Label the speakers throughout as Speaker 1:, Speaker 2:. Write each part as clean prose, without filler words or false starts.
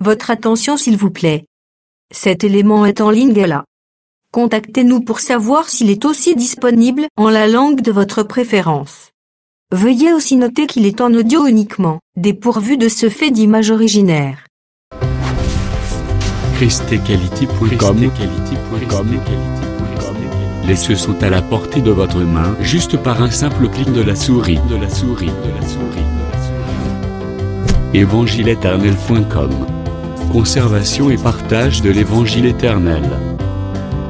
Speaker 1: Votre attention s'il vous plaît. Cet élément est en ligne là. Contactez-nous pour savoir s'il est aussi disponible en la langue de votre préférence. Veuillez aussi noter qu'il est en audio uniquement, dépourvu de ce fait d'image originaire.
Speaker 2: christequality.com. Les cieux sont à la portée de votre main, juste par un simple clic de la souris. Évangile-éternel.com. Conservation et partage de l'évangile éternel.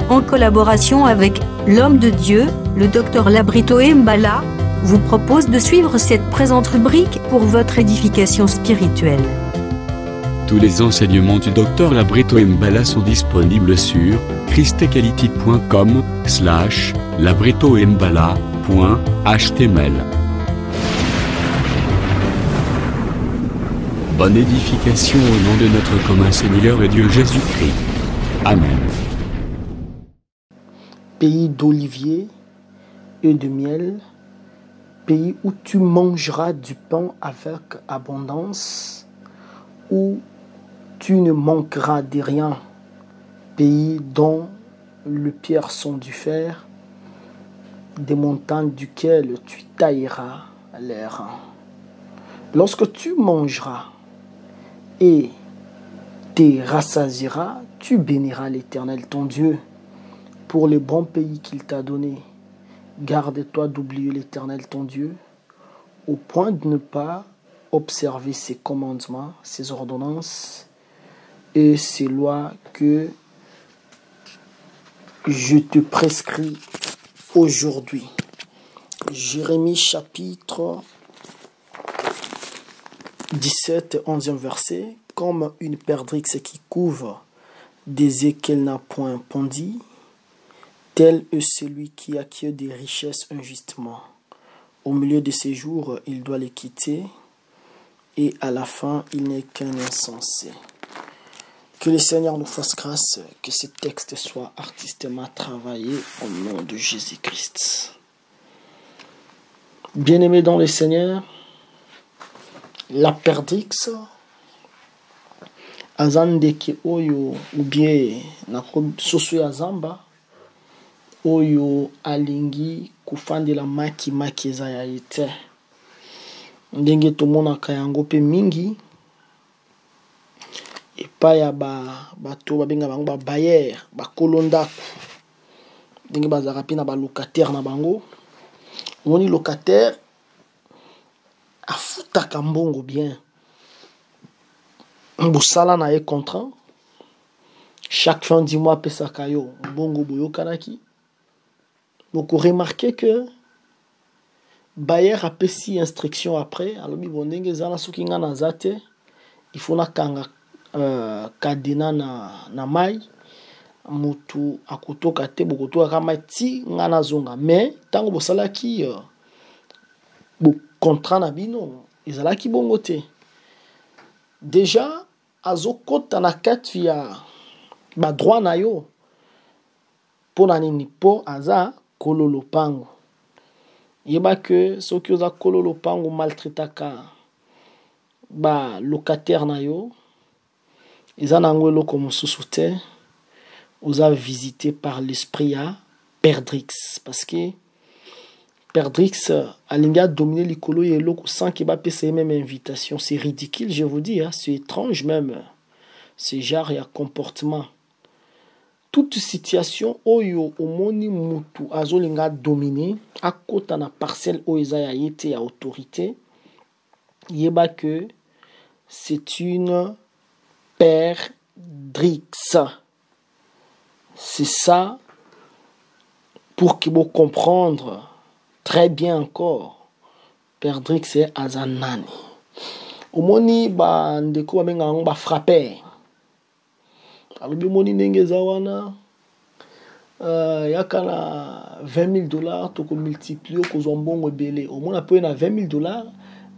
Speaker 1: En collaboration avec l'homme de Dieu, le Dr Labrito Mbala, vous propose de suivre cette présente rubrique pour votre édification spirituelle.
Speaker 2: Tous les enseignements du Dr Labrito Mbala sont disponibles sur christequality.com/labritombala.html. Bonne édification au nom de notre commun Seigneur et Dieu Jésus-Christ. Amen.
Speaker 3: Pays d'olivier et de miel, pays où tu mangeras du pain avec abondance, où tu ne manqueras de rien, pays dont les pierres sont du fer, des montagnes duquel tu tailleras les reins. Lorsque tu mangeras et te rassasieras, tu béniras l'Éternel ton Dieu pour le bon pays qu'il t'a donné. Garde-toi d'oublier l'Éternel ton Dieu, au point de ne pas observer ses commandements, ses ordonnances et ses lois que je te prescris aujourd'hui. Jérémie chapitre 17, 11e verset. Comme une perdrix qui couvre des œufs qu'elle n'a point pondus, tel est celui qui acquiert des richesses injustement. Au milieu de ses jours, il doit les quitter, et à la fin, il n'est qu'un insensé. Que le Seigneur nous fasse grâce, que ce texte soit artistement travaillé au nom de Jésus-Christ. Bien-aimés dans le Seigneur, la perdrix, azandeke oyo ou bien soso ya zamba oyo alingi kufandela maki eza ya ete ndenge tomonaka yango pe mingi epai ya bato babenga bango babayer bakolo ndako ndenge bazalaka mpe na balocataire na bango. Omoni locataire afutaka mbongo bien, bosala na ye contrat, chaque fin du mois apesaka yo mbongo boyokanaki. Boko remarqué que bayer apesi instruction après alobi bondenge ezala soki nga naza te il faut nakanga kadena na mai mutu akotoka te bokotoka mai ti nga nazonga. Mais ntango bosalaki contrat na bino ezalaki bongo te. Déjà azokota na kati ya badroit na yo mpo na nini? Po aza kolo lopango. Yeba ke soki oza kolo lopango maltraitaka ba locataire na yo, eza nango eloko mosusu te, oza visité par l'esprit ya perdrix. Parce que perdrix alingi a dominé likolo ya eloko sans que ba pesa même invitation. C'est ridicule, je vous dis, hein? C'est étrange même ce genre ya comportement. Toute situation oyo omoni mutu azolinga dominer akota na parcelle oyo eza ya yete ya autorité, yeba que c'est une perdrix. C'est ça pour que vous comprendre très bien encore. Perdrix c'est azanani. Omoni ba ndeko bamenga ngo ba frapper. alobi moni ndenge eza wana yaka na $20,000 toko multiplier kozwa mbongo ebele. Omona pe na $20,000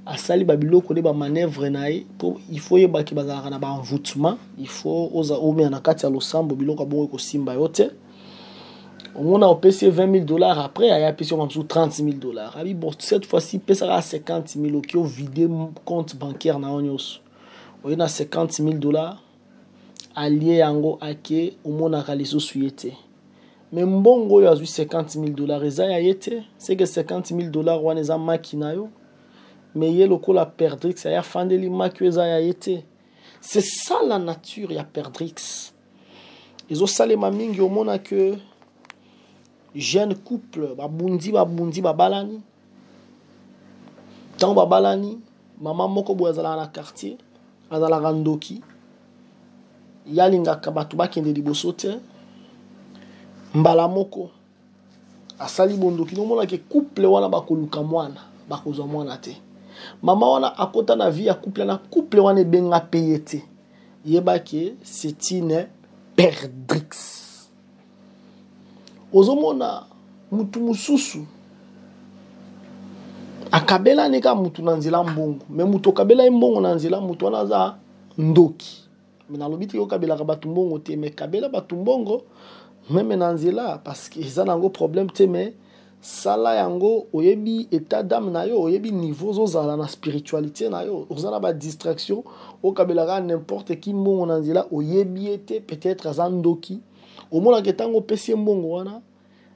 Speaker 3: asali babiloko ne ba manœuvre na ye po il faut yebaki bazalaka na ba envoûtement. Il faut oza omena na kati ya losambo biloko bongo kosimba yo te. Omona opesi $20,000 après aya pesi comme sous $30,000. Abi bon cette fois-ci pesaka $50,000 qui au vider compte bancaire na onyos. oye na 50 000 dollars alie yango ake omonaka lisusu ye te. Mais mbongo oyo azwi 50 000 dollars eza ya ye te. C'est que 50 000 dollars wana eza maki na yo. Mais ye lokola perdrix aya fandeli maki oyo eza ya ye te. C'est ça la nature ya perdrix. Ezosalema mingi omona que jeune couple babundi babalani. Tant babalani mama moko boye azalaka na quartier azalaka ndoki yalingaka bato bakende liboso te. Mbala moko asali bondoki nomona ke couple wana bakoluka mwana bakozwa mwana te. Mama wana akota na vie ya couple wana ebenga paye te. Yeba ke c'est une perdrix. Ozomona mutu mususu akabela neka mutu na nzela mbongo. Me mutu kabela mbongo na nzela mutu wana za ndoki. Me na lobiti yo kabela ka batu mbongo te. Me kabela batu mbongo même na nzela parce que eza nango problème te. Me sala yango oyebi état d'âme na yo, oyebi niveau zozala na spiritualité na yo, ozana ba distraction okabelaka n'importe qui mbongo na nzela oyebi ete peut-être azandoki omona ke tango pesi mbongo wana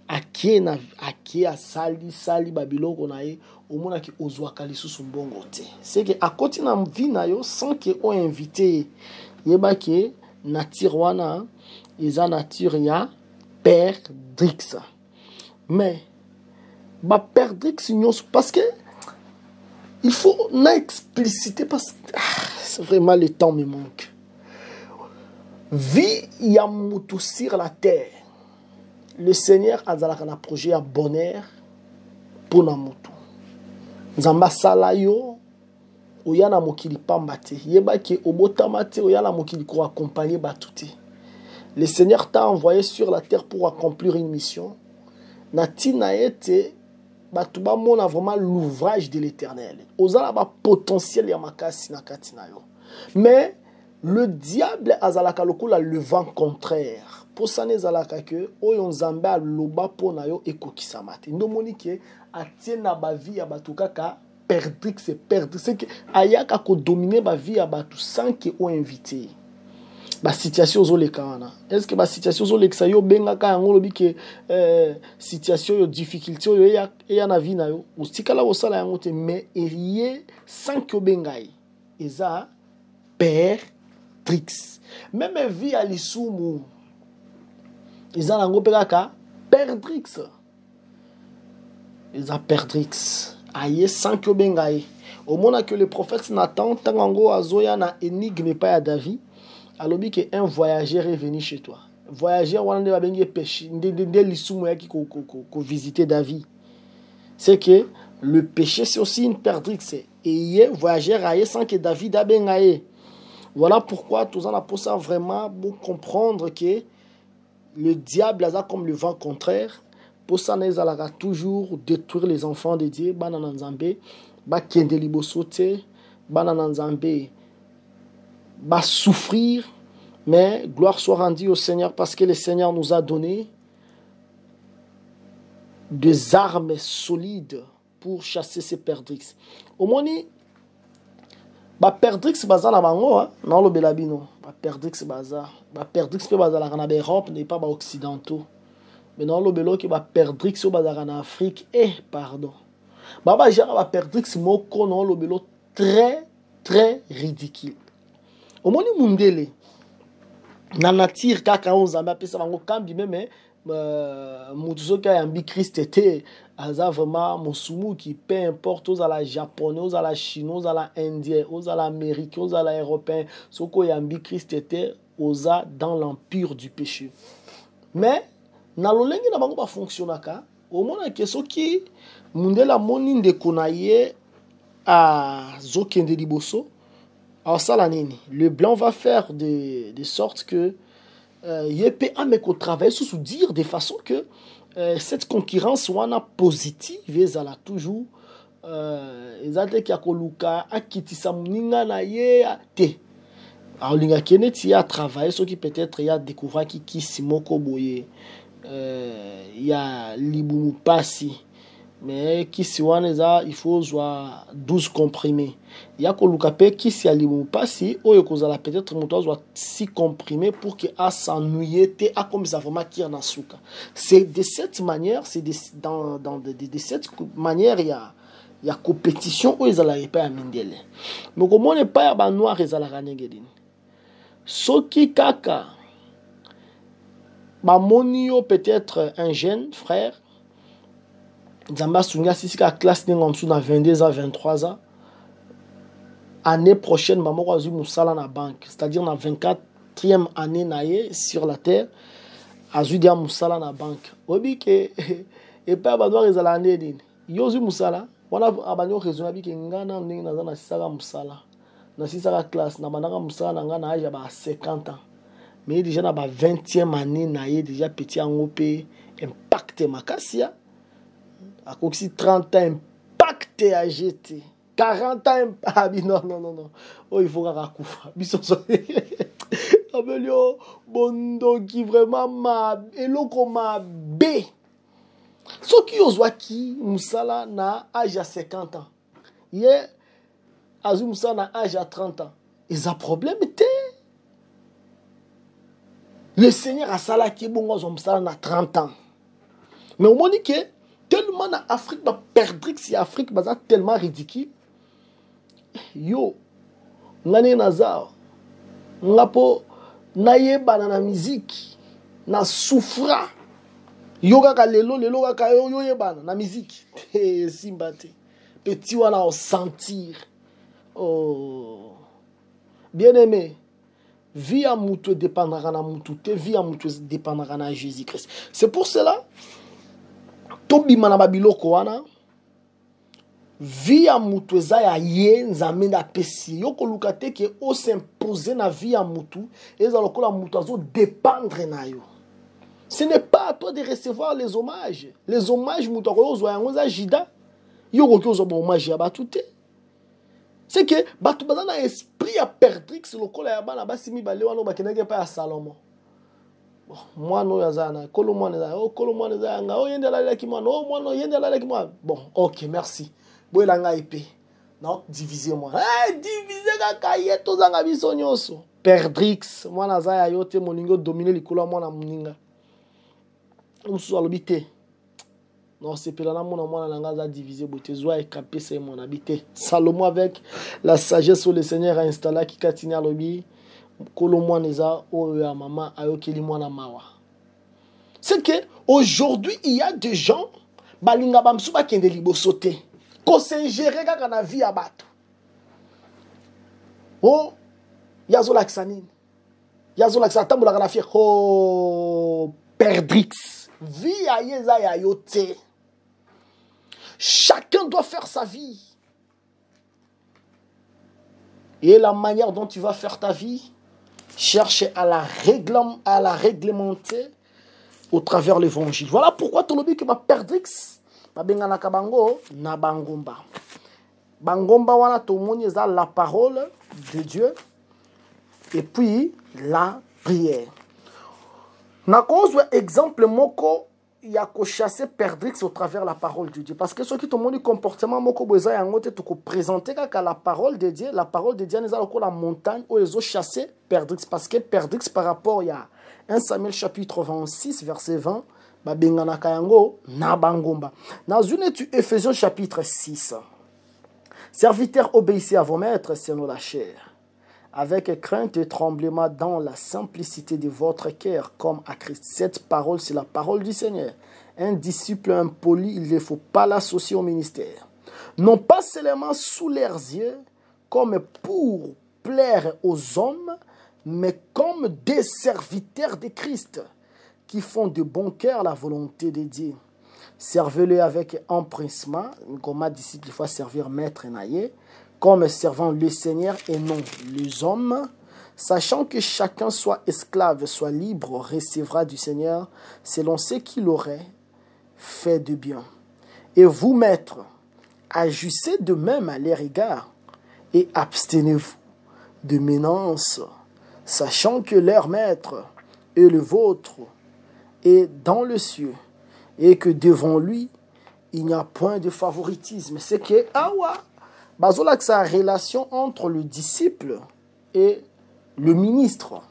Speaker 3: ake asali babiloko na ye omona ke ozwaka lisusu mbongo te. C'est que akoti na vie na yo sans que o invité yeba ke nature wana eza nature ya perdrix. Mais ba perdrix parce que il faut na expliciter parce que c'est vraiment le temps me manque. Vie ya mutu sur la terre. Le Seigneur azalaka na projet ya bonheur pour na mutu. Nzamba sala yo oya na mokili pamba te. Yeba ke obotama te oya na mokili ko accompagner batu te. Le Seigneur t'a envoyé sur la terre pour accomplir une mission. Natina ete batuba mona vraiment l'ouvrage de l'Éternel. Ozala ba potentiel ya makasi na katina yo. Mais le diable azalaka lokola le vent contraire. Pour ça nezalaka que oyo nzambe aloba pona yo ekokisama te. Ndomoni ke atie na ba vie ya batu kaka perdrix c'est que ayaka ko dominer ba vie ya batu sans que o invité. Ba situation zo lekana. Est-ce que ba situation zo leksa yo benga ka yango lobi ke situation yo difficulté yo ya na vie na yo. Ostikala osala yango te mais eye sans que bengai. Eza perdrix. Même vie à lisumu. Eza nango pekaka perdrix. Eza perdrix. Aye sans que bengai. Au moment que le prophète Nathan tango azoya na énigme pas ya David. Alobi que un voyageur est venu chez toi. Voyageur wana nde babengi péché nde lisumu yaki ko visiter David. C'est que le péché c'est aussi une perdrix. Et yé voyageur aye sans que David a bengaye. Voilà pourquoi tous en a pour ça vraiment pour comprendre que le diable a comme le vent contraire. Pour ça il a toujours détruire les enfants de Dieu. Banana nzambe, ba kende libosote, banana nzambe. Va souffrir, mais gloire soit rendue au Seigneur parce que le Seigneur nous a donné des armes solides pour chasser ces perdrix. Au moins, ba perdrix baza na bango non lo belabino, ba perdrix baza pe baza la na Europe n'est pas ba occidentaux. Mais non lo belo ki ba perdrix o baza na Afrique pardon. Ba jara ba perdrix moko non lo belo très très ridicule. Omoni mundele na nature kaka onzamba pesa bango kambi meme mutu soki ayambi Christ te aza vraiment mosumu qui peu importe aux ala japonais aux ala chinois aux ala indien aux ala américain aux ala européen soki oyambi Christ te oza dans l'empire du péché. Mais na lolenge na bango ba fonctionnaka omona ke soki mundela moni ndeko na ye a zokende liboso. Alors ça le blanc va faire de sorte que yep ameko travaille sous dire de façon que cette concurrence wana positive ezala toujours ezate ki akoluka akitisa muninga na ye te. Alors linga keneti a travailler ce qui peut-être ya découvrir qui simoko boye ya libumu pasi mais kisi wana il faut soit 12 comprimés. Il y a koluka pe kisi alimu pasi oyo kozala peut-être moto soit 6 comprimés pour que a s'ennuyer te a comme ça vraiment kir na suka. C'est de cette manière, c'est de cette manière il y a compétition où ils allaient pas à mindele. Mais comment ne pas ba noir ils allaient ranegedin. Soki kaka ba monio peut-être un jeune frère Zamba Sunga si la classe n'est en dessous de 22 ans, 23 ans. Année prochaine, maman va jouer Moussala na banque. C'est-à-dire na 24e année naïe sur la terre. A joué dia Moussala na banque. Obi ke et pas abandonner les année din. Yo joué Moussala. Wana abandonner raisonnable ke ngana ndenge na na sisaka Moussala. Na sisaka classe na banaka Moussala na ngana âge ba 50 ans. Mais déjà na ba 20e année naïe déjà petit en OP impact makasia. À quoi 30 ans impacté à GT 40 ans non oh il faut rakufa bisoso abelio bondo qui vraiment ma eloko ma b ce qui ozwa ki musala na âge à 50 ans hier azu musala na âge à 30 ans ils a problème était le Seigneur a sala ki bongo zo musala na 30 ans mais au moins que tellement en Afrique, bah perdre si Afrique, bah tellement ridicule. Yo, ngane nazar, ngapo nayeba na musique, na souffra. Yo kaka lelo kaka yo yeba na musique. Simbate. Petit wana au sentir. Oh. Bien aimé. Vie à moutou dépendra na moutou, te vie à moutou dépendra na Jésus-Christ. C'est pour cela tobi manaba biloko wana vie ya mutu eza ya ye nzambe na pesi yo koluka te ke o s'imposer na vie ya mutu eza lokola mutu azo dépendre na yo. Ce n'est pas à toi de recevoir les hommages mutu akoyo zwa yango za jida yo koki zo ba hommage ya batu te. C'est que batu baza na esprit ya perdrix lokola ya bana basi mibale wana bakendeke pa ya Salomon. Moi no yazana kolo mwana za kolo mwana za nga o yende la leki mwana o mwana yende la leki mwana bon OK merci boy la nga épée non diviser moi diviser kaka yeto zanga biso nyonso perdrix mwana za ya yote moningo dominer likolo mwana muninga musu alobité non c'est pela na mwana nga za diviser bote zwa e capé c'est mon habité Salomon avec la sagesse où le Seigneur a installé qui katini alobi. C'est que aujourd'hui il y a des gens balinga bamsu ba kende libosote ko s'ingérer kaka na vie ya bato oh yazo laksanine yazo laksa tambola kana fier oh perdrix vie ya yeza ya yote chacun doit faire sa vie et la manière dont tu vas faire ta vie cherche à la réglementer au travers l'évangile. Voilà pourquoi tu l'as que ma perdrix, ma bengana kabango na bangomba. Bangomba wana to moni za la parole de Dieu et puis la prière. Na cause exemple moko ya ko chasser perdrix au travers la parole de Dieu parce que ceux qui te montrent comportement moko boza yango te to ko présenter ka la parole de Dieu n'est pas la montagne où ils ont chassé perdrix parce que perdrix par rapport il y a 1 Samuel chapitre 26 verset 20 ba bengana kayango na bangomba dans une étude Éphésiens chapitre 6 serviteurs obéissez à vos maîtres selon la chair avec crainte et tremblement dans la simplicité de votre cœur, comme à Christ. Cette parole, c'est la parole du Seigneur. Un disciple impoli, il ne faut pas l'associer au ministère. Non pas seulement sous leurs yeux, comme pour plaire aux hommes, mais comme des serviteurs de Christ, qui font de bon cœur la volonté de Dieu. Servez-le avec empressement, comme un disciple, il faut servir maître naïe, comme servant le Seigneur et non les hommes, sachant que chacun soit esclave, soit libre, recevra du Seigneur selon ce qu'il aurait fait de bien. Et vous, maîtres, agissez de même à leur égard et abstenez-vous de ménance, sachant que leur maître et le vôtre est dans le ciel et que devant lui, il n'y a point de favoritisme. C'est que, bazola que sa relation entre le disciple et le ministre.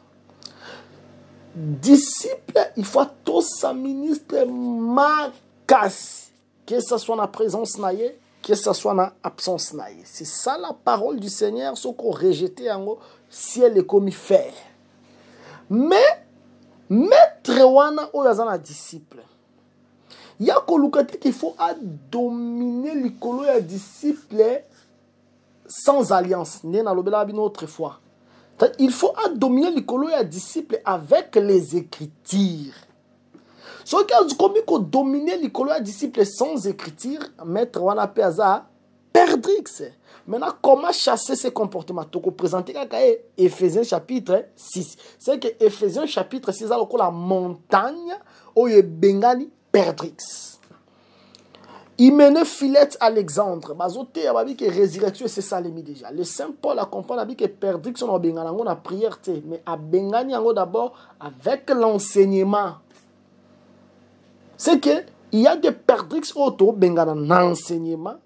Speaker 3: Disciple, il faut tout sa ministre makas, que ce soit dans la présence naïe, que ce soit dans l'absence naïe. C'est ça la parole du Seigneur, ce qu'on rejette en ciel est comme fer. Mais, maître wana oyazana disciple. Il y a qu'il faut dominer l'écolo et disciple sans alliance. Autrefois. Il faut dominer l'écolo et disciple avec les écritures. Ce qui a comme dominer l'écolo et disciple sans écriture, maître wana peaza perdrix. Maintenant, comment chasser ces comportements? Tu peux présenter Éphésiens chapitre 6. C'est que Éphésiens chapitre 6 a la montagne où il y a Bengani perdrix. Il mène Philette Alexandre. Bazote a dit que résurrection c'est ça l'ennemi déjà. Le Saint Paul a compris que perdrix on a Bengani on a prière mais à Bengani d'abord avec l'enseignement. C'est que il y a des perdrix auto Bengani l'enseignement.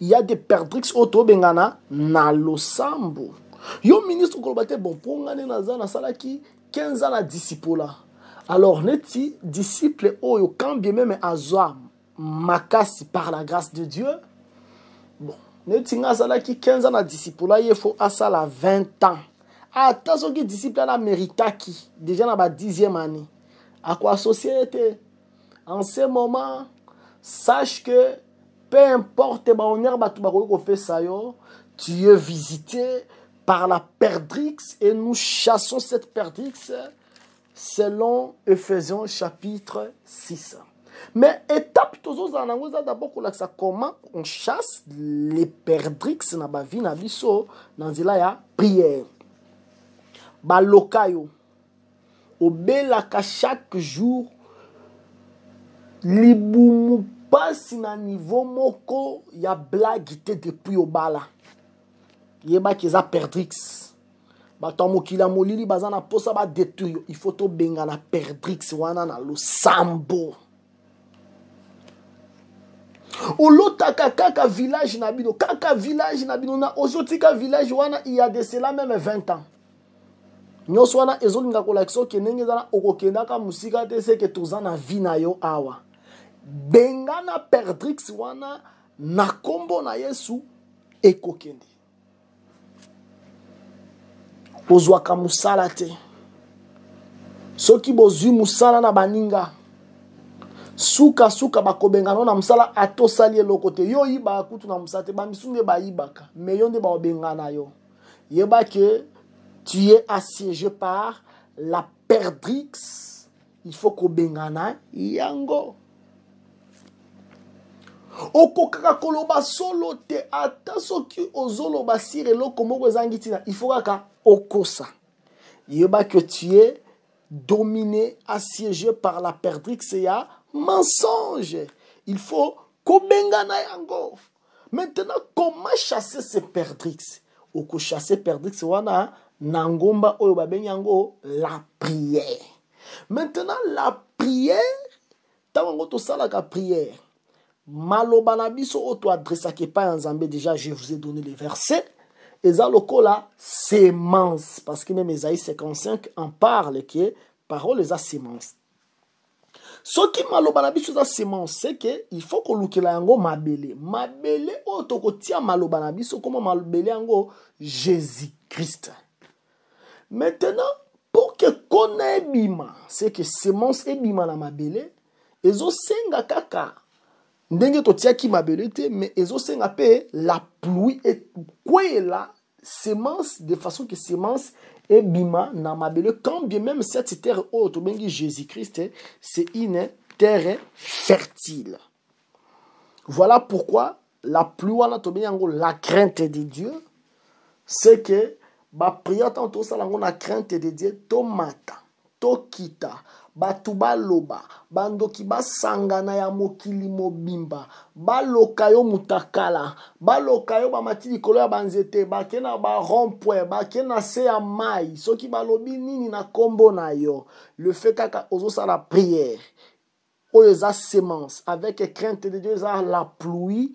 Speaker 3: Il y a des perdrix auto bengana na losambo. Yo ministre kolobate bon pour ngane na sala ki 15 ans na disciple. Alors neti disciple oyo quand bien même azwa makasi par la grâce de Dieu. Bon, neti nga sala ki 15 ans na disciple il faut asala 20 ans. Attention que disciple na méritaki déjà na ba 10e année. À quoi société en ce moment sache que peu importe, tu es visité par la perdrix et nous chassons cette perdrix selon Éphésiens chapitre 6. Mais étape d'abord comment on chasse les perdrix na ba vie na biso dans la prière. Ba lokayo obelaka chaque jour libumu passe na niveau moko ya blague depuis au bala yeba keza perdrix bato mokila molili bazana posa ba détruire il faut to benga na perdrix wana na losambo olotaka kaka village na bino na ozotika village wana il y a de cela même 20 ans nyos wana ezolinga kolakisa kenenge zana okokendaka musika te seke tozana vi na yo awa bengana perdrix wana na kombo na Yesu ekokende ozwaka musala te soki bozwi musala na baninga suka bakobengana na musala atosali eloko te yo yiba kutu na musala te bamisunde bayibaka me yo nde baobengana yo yeba que tu es assiégé par la perdrix il faut kobengana yango okokaka koloba solo te ata soki ozoloba sire eloko moko ezangi tina il faut kaka okosa yeba que tu es dominé assiégé par la perdrix et ya mensonge il faut kobengana yango. Maintenant comment chasser ces perdrix? Oko chasser perdrix wana nangomba oyo babengi yango la prière. Maintenant la prière tango to salaka prière maloba na biso oto adressake pa nzambe déjà je vous ai donné les versets eza lokola sémence parce que même Ésaïe 55 en parle que parole eza sémence. Ce qui maloba na biso eza sémence c'est que il faut ko lukela yango mabele oto ko tia maloba na biso comme mabele yango Jésus-Christ. Maintenant pour que kona ebima c'est que sémence ebima na mabele ezo senga kaka ndenge to tia ki mabele te mais ezo senga pe la pluie et quoi la sémence de façon que sémence et bima na mabele quand bien même cette terre haute bengi Jésus-Christ c'est une terre fertile. Voilà pourquoi la pluie wana to bengi la crainte de Dieu c'est que ba prière tanto ça la crainte de Dieu tomata tokita batu baloba bandoki basangana ya mokili mobimba baloka yo mutakala baloka yo bamati likolo ya banzete bakena ba rond-point bakena se ya mai soki balobi nini na kombo na yo le fait kaka ozo sala prière oyo sémence, avec crainte de Dieu, la pluie,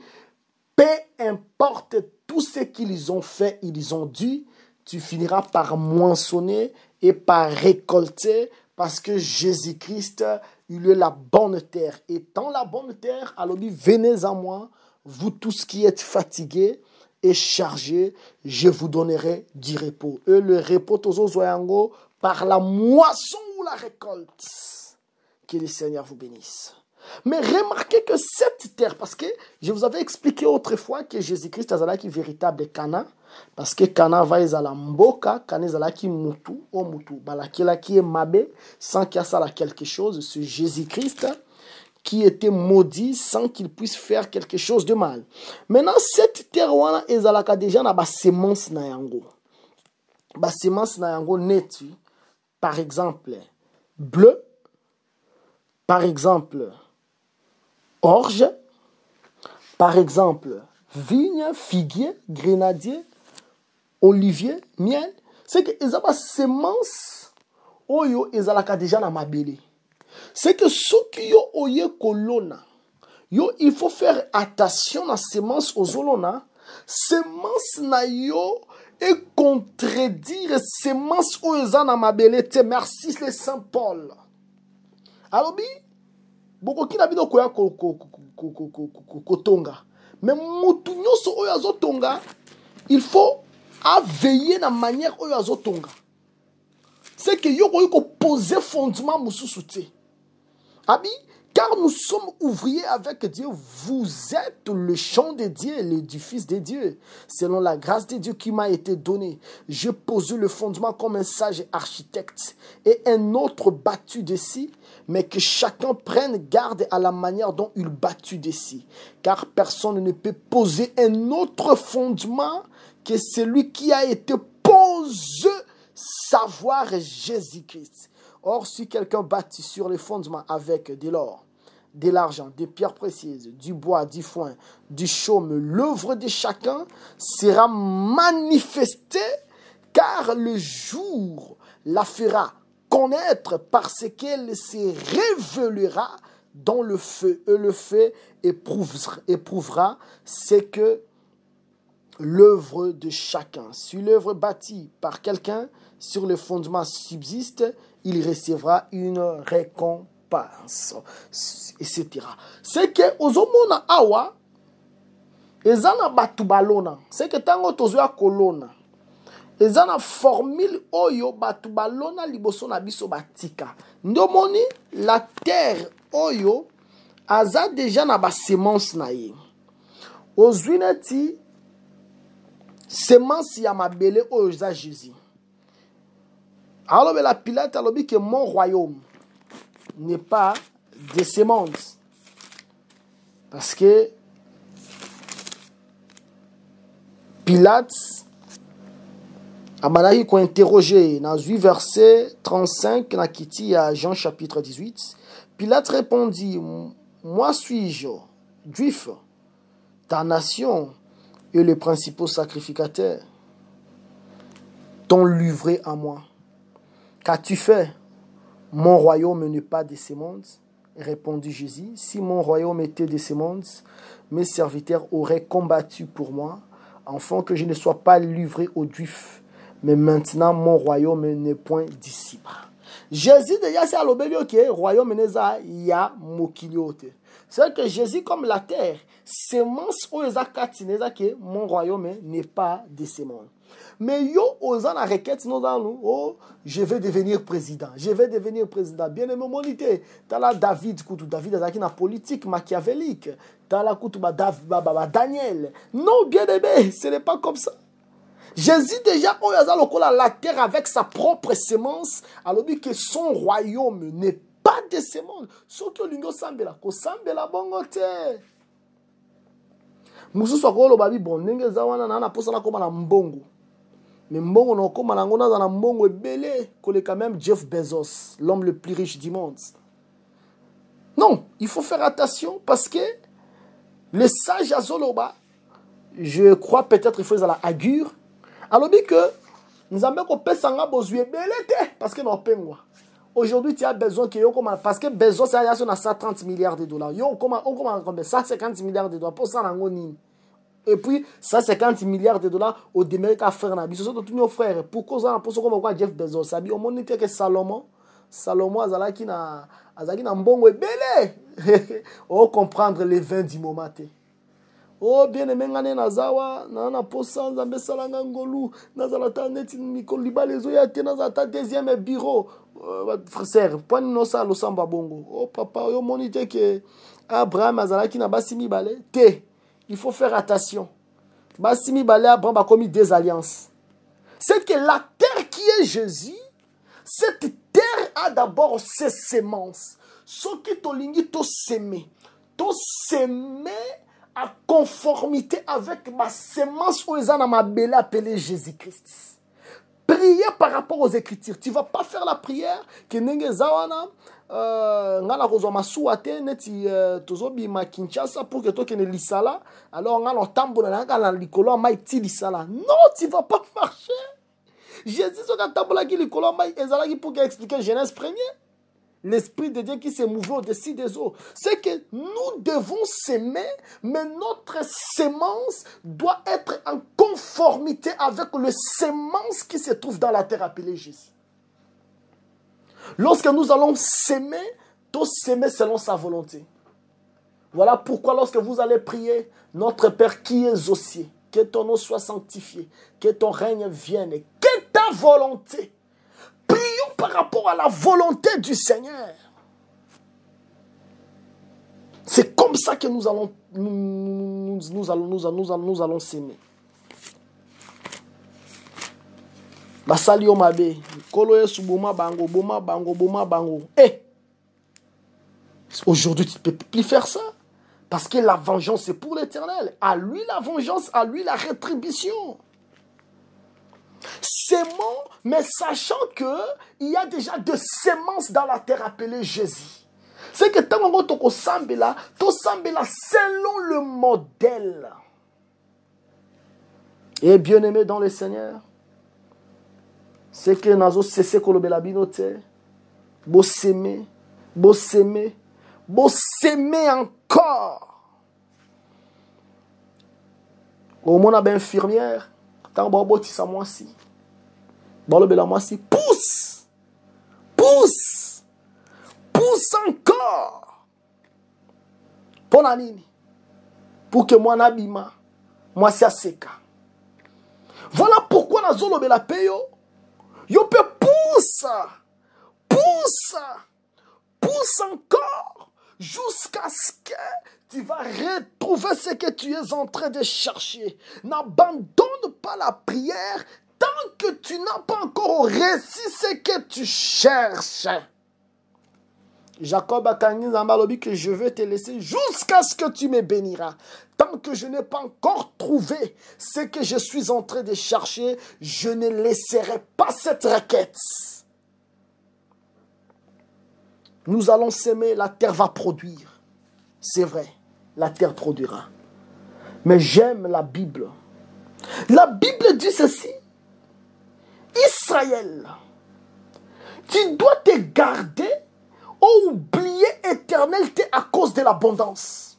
Speaker 3: peu importe tout ce qu'ils ont fait, ils ont dû, tu finiras par moissonner et par récolter parce que Jésus-Christ, il est la bonne terre. Et dans la bonne terre, alors venez à moi, vous tous qui êtes fatigués et chargés, je vous donnerai du repos. Et le repos, par la moisson ou la récolte. Que le Seigneur vous bénisse. Mais remarquez que cette terre, parce que je vous avais expliqué autrefois que Jésus-Christ est qui véritable Cana, parce que Cana va à la mboka, Cana est qui mutu, o mutu, balakila qui est mabé, sans qu'il y ait quelque chose, c'est Jésus-Christ qui était maudit sans qu'il puisse faire quelque chose de mal. Maintenant, cette terre est déjà na ba semence na yango. Ba semence na yango netu, par exemple, bleu, par exemple, orge, par exemple, vigne, figuier, grenadier, olivier, miel. C'est que les semences, oyo ezalaka déjà na mabele. C'est que ceux qui ont oye kolona, yo il faut faire attention à semences aux olona, semences na yo et contredire semences oyo na mabele te. Merci le Saint Paul. Alors beaucoup qui n'habite koya kotonga, mais mutu nyoso oyo azotonga, il faut veiller na manière oyo azotonga. C'est que yo ko poser fondement mususu te. Abi, car nous sommes ouvriers avec Dieu, vous êtes le champ de Dieu, l'édifice de Dieu. Selon la grâce de Dieu qui m'a été donnée, je pose le fondement comme un sage architecte et un autre battu dessus, mais que chacun prenne garde à la manière dont il battu dessus. Car personne ne peut poser un autre fondement que celui qui a été posé, savoir Jésus-Christ. Or, si quelqu'un bâtit sur les fondements avec de l'or, de l'argent, des pierres précieuses, du bois, du foin, du chaume, l'œuvre de chacun sera manifestée, car le jour la fera connaître parce qu'elle se révélera dans le feu. Et le feu éprouvera ce que l'œuvre de chacun. Si l'œuvre bâtie par quelqu'un sur le fondement subsiste, il recevra une récompense, etc. C'est que ozomona awa ezana batu balona, c'est que tango tozoya kolona ezana formule oyo batu balona liboso na biso batika. Ndomoni la terre oyo aza déjà na ba semence na ye. Ozwineti semence ya mabele oyo za Jésus. Alors, la Pilate a dit que mon royaume n'est pas de semences. Parce que Pilate a interrogé dans 8 versets 35 dans Kiti à Jean chapitre 18. Pilate répondit, moi suis-je juif, ta nation et le principal sacrificateur t'ont livré à moi. Qu'as-tu fait? Mon royaume n'est pas de semences. Répondit Jésus. Si mon royaume était de semences, mes serviteurs auraient combattu pour moi, afin que je ne sois pas livré aux Juifs. Mais maintenant, mon royaume n'est point d'ici. Jésus déjà c'est à l'obélion que royaume neza ya mokiliote. C'est que Jésus comme la terre, semence oza katineza que mon royaume n'est pas de semences. Mais yo osa na requête nous dans nous, oh je vais devenir président, je vais devenir président. Bien aimé monité, t'as là David koutou, David azaki na politique machiavélique, t'as là koutou Daniel. Non bien aimé, ce n'est pas comme ça. Jésus déjà oyaza lokola la terre avec sa propre semence, alors dit que son royaume n'est pas de semence. Ce que lingo sambela, ko sambela bongote. Mususu akolo babi bon ndenge zawana na posa na koma na mbongo. Mais mbongo na koma na ngona za na mbongo ebele kole quand même Jeff Bezos, l'homme le plus riche du monde. Non, il faut faire attention parce que le sage azoloba, je crois peut-être il faut la agure. Alors dit que nous avons ko pesanga bozue belete parce que no pengwa. Aujourd'hui, tu as besoin que parce que besoin, c'est à 130 milliards de dollars. On commence 150 milliards de dollars pour ça. Et puis, 150 milliards de dollars au demeuré qu'à faire. Ce sont tous nos frères. Pourquoi ça, pour ce qu'on voit Jeff Bezos, ça dit, au monde, que Salomon, Azalaki na mbongo ebele. Oh, comprendre les vins du moment. Oh, bien aimé, nazawa, nana posa, nzambe salanga ngolu, nazalata neti mikolo libala ezoya te, nazalata deuxième bureau. Frère, point no sa lo samba bongo. Oh papa, yo monite que Abraham azalaki na basimi balé, te. Il faut faire attention. Basimi balé Abraham a commis des alliances. C'est que la terre qui est Jésus, cette terre a d'abord ses semences. Ce qui tolingi to s'aimer à conformité avec ma semence où ils ont ma belle appelée Jésus-Christ. Prier par rapport aux Écritures. Tu ne vas pas faire la prière que nenge zawana ngala kozwa masuate neti tozobi ma Kinshasa pour que toi kene lisala alors ngala tambola ngala likolo mai ti lisala. Non, tu ne vas pas marcher. Jésus soka tambola ki likolo mai ezala ki pour expliquer Genèse 1er. L'Esprit de Dieu qui s'est mouvé au-dessus des eaux. C'est que nous devons s'aimer, mais notre sémence doit être en conformité avec le sémence qui se trouve dans la terre appelée Jésus. Lorsque nous allons s'aimer, tous s'aimer selon sa volonté. Voilà pourquoi lorsque vous allez prier, notre Père qui est aux cieux, que ton nom soit sanctifié, que ton règne vienne, que ta volonté. Prions par rapport à la volonté du Seigneur. C'est comme ça que nous allons s'aimer. Basali omabe, kolo suboma bango, boma bango. Aujourd'hui tu ne peux plus faire ça. Parce que la vengeance c'est pour l'Éternel. À lui la vengeance, à lui la rétribution. Sémons, mais sachant qu'il y a déjà de semences dans la terre appelée Jésus. C'est que tant qu'on to sambela selon le modèle. Et bien aimé dans le Seigneur, c'est que nazo cessé kolobela binote, bo s'aimer encore. Au monde ben infirmière. Tant que tu as moi si, pousse encore. Pour la nini, pour que moi n'abîme, moi c'est seka. Voilà pourquoi na zolo bela payo, yo peut pousse encore jusqu'à ce que tu vas retrouver ce que tu es en train de chercher. N'abandonne pas la prière tant que tu n'as pas encore réussi ce que tu cherches. Jacob a dit que je vais te laisser jusqu'à ce que tu me béniras. Tant que je n'ai pas encore trouvé ce que je suis en train de chercher, je ne laisserai pas cette requête. Nous allons s'aimer, la terre va produire. C'est vrai, la terre produira. Mais j'aime la Bible. La Bible dit ceci. Israël, tu dois te garder ou oublier éternalité à cause de l'abondance.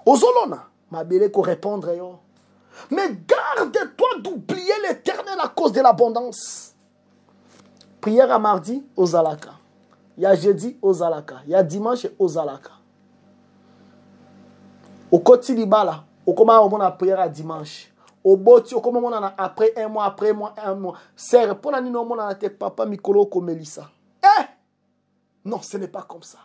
Speaker 3: Ozolona, ma belle ko répondre yo. Mais garde-toi d'oublier l'éternel à cause de l'abondance. Prière à mardi, Ozalaka. Il y a jeudi, Ozalaka. Il y a dimanche, Ozalaka. Au quotidien, là, au comment on a prière à dimanche. Au boti, au comment on a après un mois. C'est pour la nuit, on a tes papa Mikolo Komelissa. Non, ce n'est pas comme ça.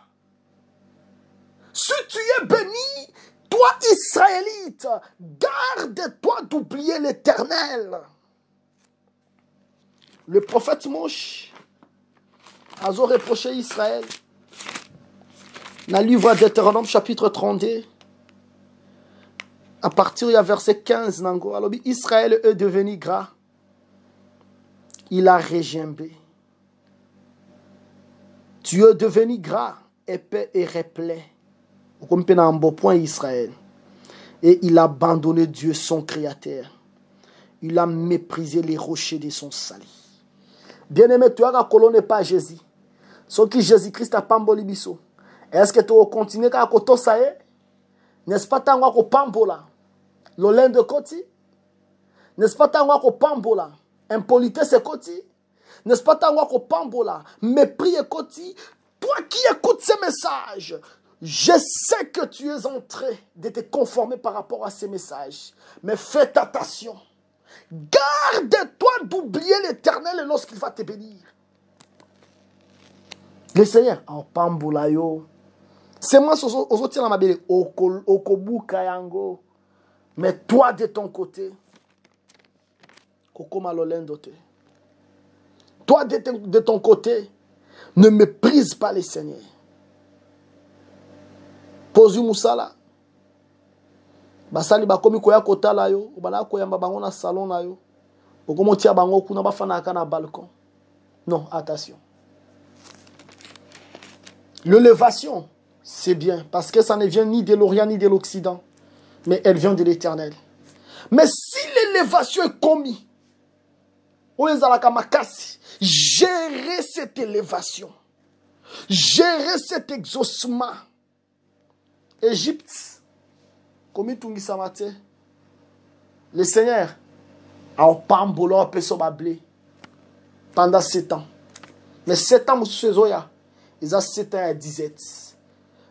Speaker 3: Si tu es béni, toi Israélite, garde-toi d'oublier l'Éternel. Le prophète Moïse a reproché Israël. Dans le livre d'Hétéronome, chapitre 32, à partir du verset 15, alors, Israël est devenu gras. Il a régimbé. Tu es devenu gras, épais et replet. Comme un beau point Israël. Et il a abandonné Dieu, son créateur. Il a méprisé les rochers de son salut. Bien-aimé, tu as la colonne pas Jésus. Ce qui Jésus-Christ a pamboli biso. Est-ce que tu vas continuer à koto sae? N'est-ce pas tango ko pambola? L'olin de koti? N'est-ce pas tango ko pambola? Impolitesse c'est koti? N'est-ce pas tango ko pambola? Mépris et koti? Toi qui écoutes ces messages, je sais que tu es en train de te conformer par rapport à ces messages. Mais fais attention. Garde-toi d'oublier l'Éternel lorsqu'il va te bénir. Le Seigneur, en pambola yo. C'est moi qui suis okobuka yango. Mais toi de ton côté, kokoma lolendote. Toi de ton côté, ne méprise pas le Seigneur. Pose musala. Basali bakomi koya kotala yo, bana koyamba bango na salon na yo. Okomo tia bango kuna bafana ka na balcon. Non, attention. L'élévation, c'est bien, parce que ça ne vient ni de l'Orient ni de l'Occident, mais elle vient de l'Éternel. Mais si l'élévation est commise, gérer cette élévation, gérer cet exaucement. Égypte, comme tout le Seigneur a pambolo a blé pendant 7 ans. Mais 7 ans, ils ont 7 ans à 17.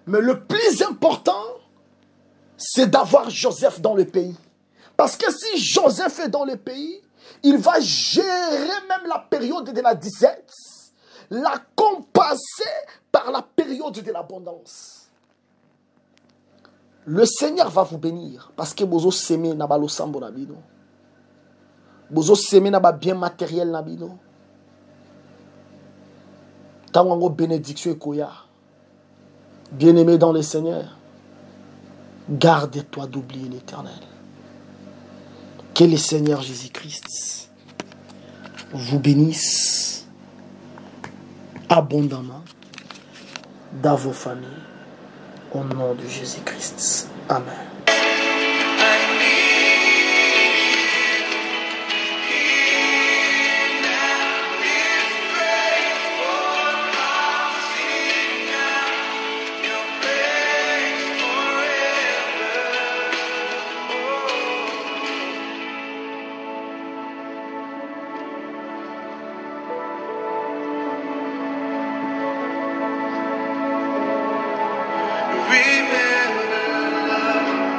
Speaker 3: Mais le plus important, c'est d'avoir Joseph dans le pays. Parce que si Joseph est dans le pays, il va gérer même la période de la disette, la compenser par la période de l'abondance. Le Seigneur va vous bénir parce que vous avez semé na ba losambo na bino. Vous avez semé na ba bien matériel na bino. Tango bénédiction et koya. Bien-aimé dans le Seigneur, garde-toi d'oublier l'Éternel. Que le Seigneur Jésus-Christ vous bénisse abondamment dans vos familles. Au nom de Jésus-Christ. Amen.
Speaker 4: Remember love.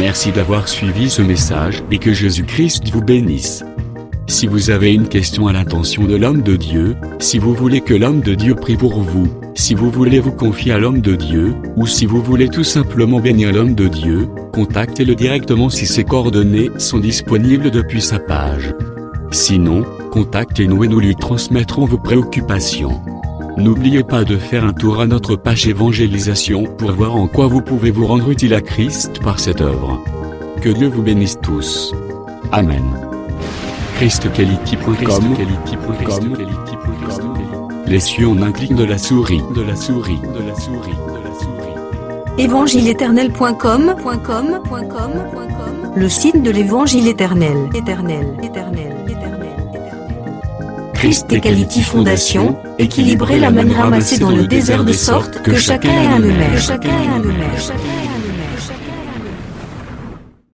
Speaker 2: Merci d'avoir suivi ce message et que Jésus-Christ vous bénisse. Si vous avez une question à l'intention de l'homme de Dieu, si vous voulez que l'homme de Dieu prie pour vous, si vous voulez vous confier à l'homme de Dieu, ou si vous voulez tout simplement bénir l'homme de Dieu, contactez-le directement si ses coordonnées sont disponibles depuis sa page. Sinon, contactez-nous et nous lui transmettrons vos préoccupations. N'oubliez pas de faire un tour à notre page évangélisation pour voir en quoi vous pouvez vous rendre utile à Christ par cette œuvre. Que Dieu vous bénisse tous. Amen. ChristQuality.com. Les cieux en un clic de la souris.
Speaker 1: Évangile-éternel.com, le site de l'Évangile éternel. Christ Equality Fondation, équilibrer la manne ramassée dans le désert de sorte que chacun ait un humain.